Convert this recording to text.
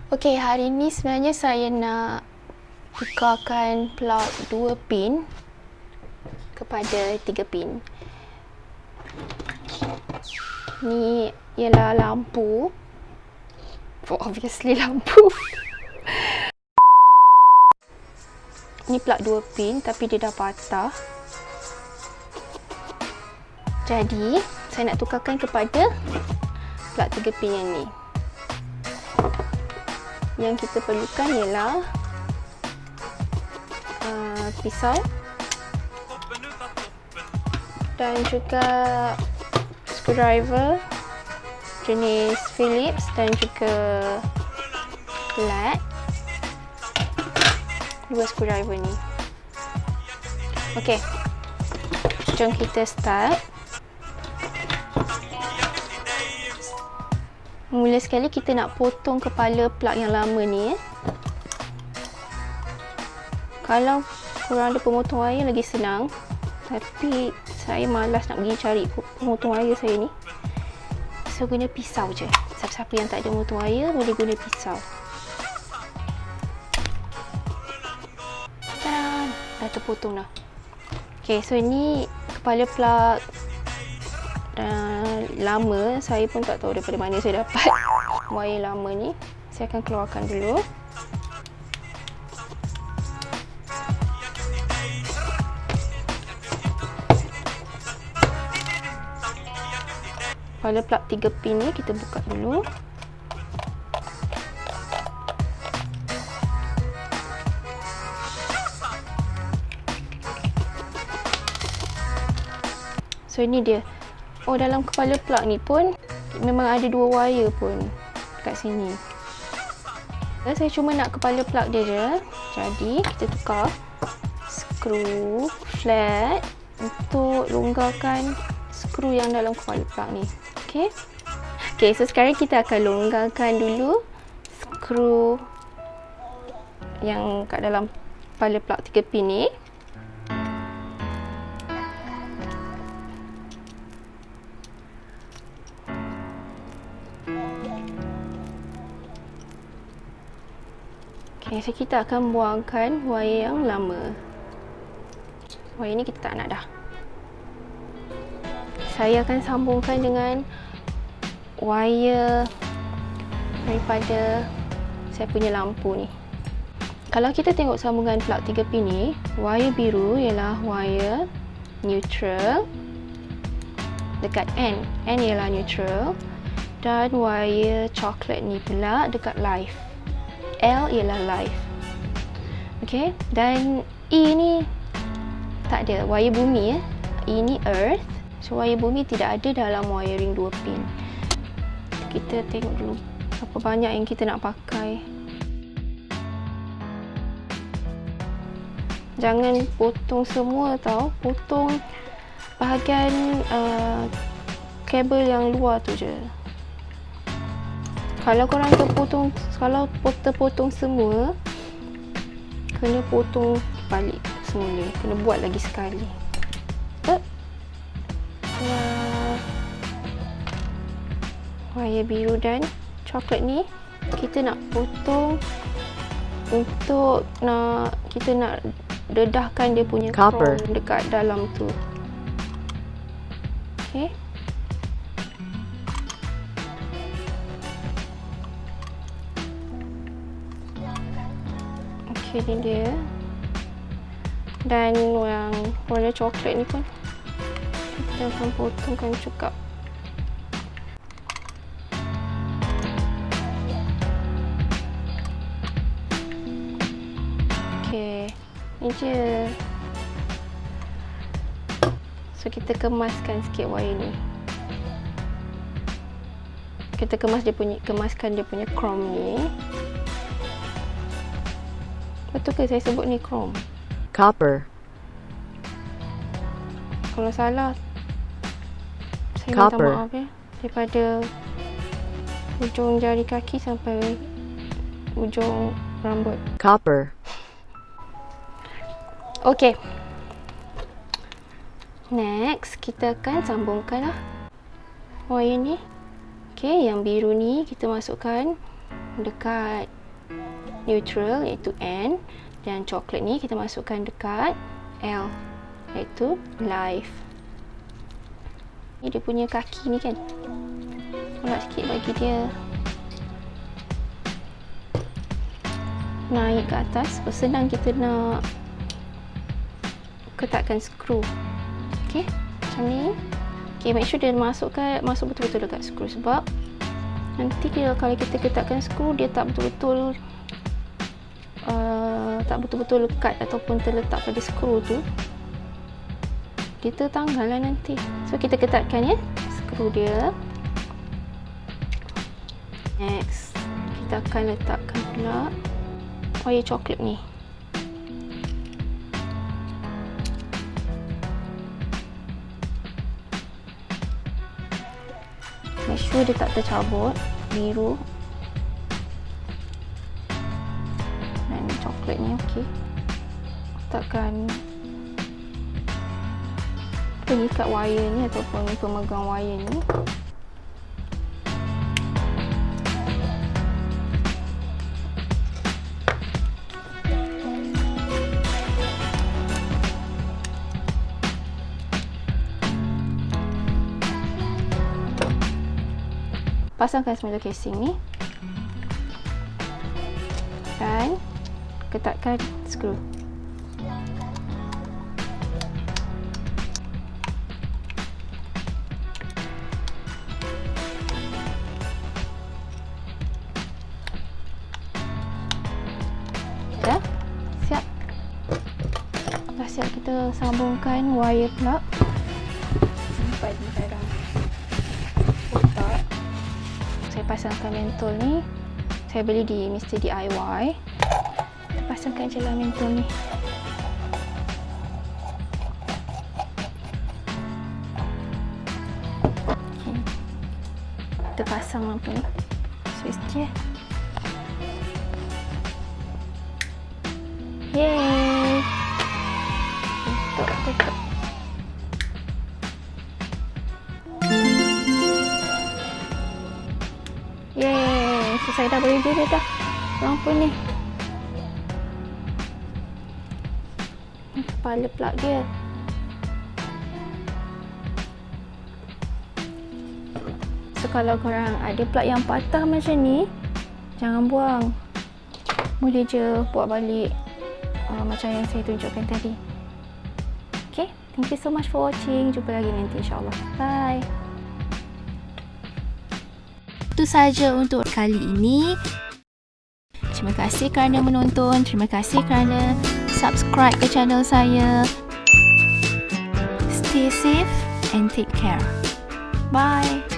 Okey, hari ni sebenarnya saya nak tukarkan plug 2 pin kepada 3 pin. Ni ialah lampu. Obviously lampu. Ni plug 2 pin tapi dia dah patah. Jadi, saya nak tukarkan kepada plug 3 pin yang ni. Yang kita perlukan ialah pisau dan juga screwdriver jenis Phillips dan juga flat. Dua screwdriver ni. Okey, jom kita start. Mula sekali kita nak potong kepala plug yang lama ni. Kalau korang ada pemotong wayar lagi senang, tapi saya malas nak pergi cari pemotong wayar saya ni. So guna pisau je. Siapa-siapa yang tak ada pemotong wayar boleh guna pisau. Tadam! Dah terpotong dah. Okay, so ni kepala plug lama. Saya pun tak tahu daripada mana saya dapat wayar lama ni. Saya akan keluarkan dulu. Kepala plug 3 pin ni kita buka dulu. So ini dia. Oh, dalam kepala plug ni pun memang ada 2 wayar pun kat sini. Saya cuma nak kepala plug dia je. Jadi kita tukar skru flat untuk longgarkan skru yang dalam kepala plug ni. Okey. Okey, so sekarang kita akan longgarkan dulu skru yang kat dalam kepala plug 3 pin ni. Okay, so kita akan buangkan wayar yang lama. Wayar ni kita tak nak dah. Saya akan sambungkan dengan wayar daripada saya punya lampu ni. Kalau kita tengok sambungan plug 3 pin ni, wayar biru ialah wayar neutral dekat N. N ialah neutral. Dan wayar coklat ni pula dekat live. L ialah live. Okey, dan E ni tak ada, wayar bumi . E ni earth. So wayar bumi tidak ada dalam wiring 2 pin. Kita tengok dulu berapa banyak yang kita nak pakai. Jangan potong semua tau, potong bahagian kabel yang luar tu je. Kalau korang terpotong semua, kena potong balik semula. Kena buat lagi sekali. Wayar biru dan coklat ni kita nak potong untuk kita nak dedahkan dia punya copper dekat dalam tu. Okey. Ni dia. Dan yang warna coklat ni pun kita akan potongkan juga. Okey, ni je. So kita kemaskan sikit wayar ni. Kita kemaskan dia punya chrome ni. Betul ke saya sebut ni chrome? Copper. Kalau salah, saya Copper. minta maaf ya. Daripada ujung jari kaki sampai ujung rambut. Copper. Okey. Next, kita akan sambungkan wayar ni. Okey, yang biru ni kita masukkan dekat neutral iaitu N, dan coklat ni kita masukkan dekat L iaitu live. Ni dia punya kaki ni kan, nak sikit bagi dia naik ke atas. Senang kita nak ketatkan skru. Okey, macam ni. Okey, make sure dia masuk betul-betul dekat skru, sebab nanti kalau kita ketatkan skru dia tak betul-betul lekat ataupun terletak pada skru tu, dia tertanggal lah nanti. So kita ketatkan ya skru dia. Next, kita akan letakkan pula wire coklat ni. Make sure dia tak tercabut, biru dan coklat ni. Okey, letakkan pengikat wire ni ataupun pemegang wire ni. Pasangkan semula casing ni dan ketatkan skru. Dah siap. Dah siap, kita sambungkan wire plug sampai di dalam kotak. Saya pasangkan mentol ni, saya beli di Mr. DIY. Kita pasangkan je lah mentol ni. Okay. Kita pasang lampu ni, switch je. Yeay, tutup. Yeay, so saya dah boleh biru dah lampu ni. Kepala plug dia. So kalau korang ada plug yang patah macam ni, jangan buang, boleh je buat balik macam yang saya tunjukkan tadi. Okay, thank you so much for watching. Jumpa lagi nanti insyaAllah. Bye. Itu sahaja untuk kali ini. Terima kasih kerana menonton. Terima kasih kerana subscribe ke channel saya. Stay safe and take care. Bye.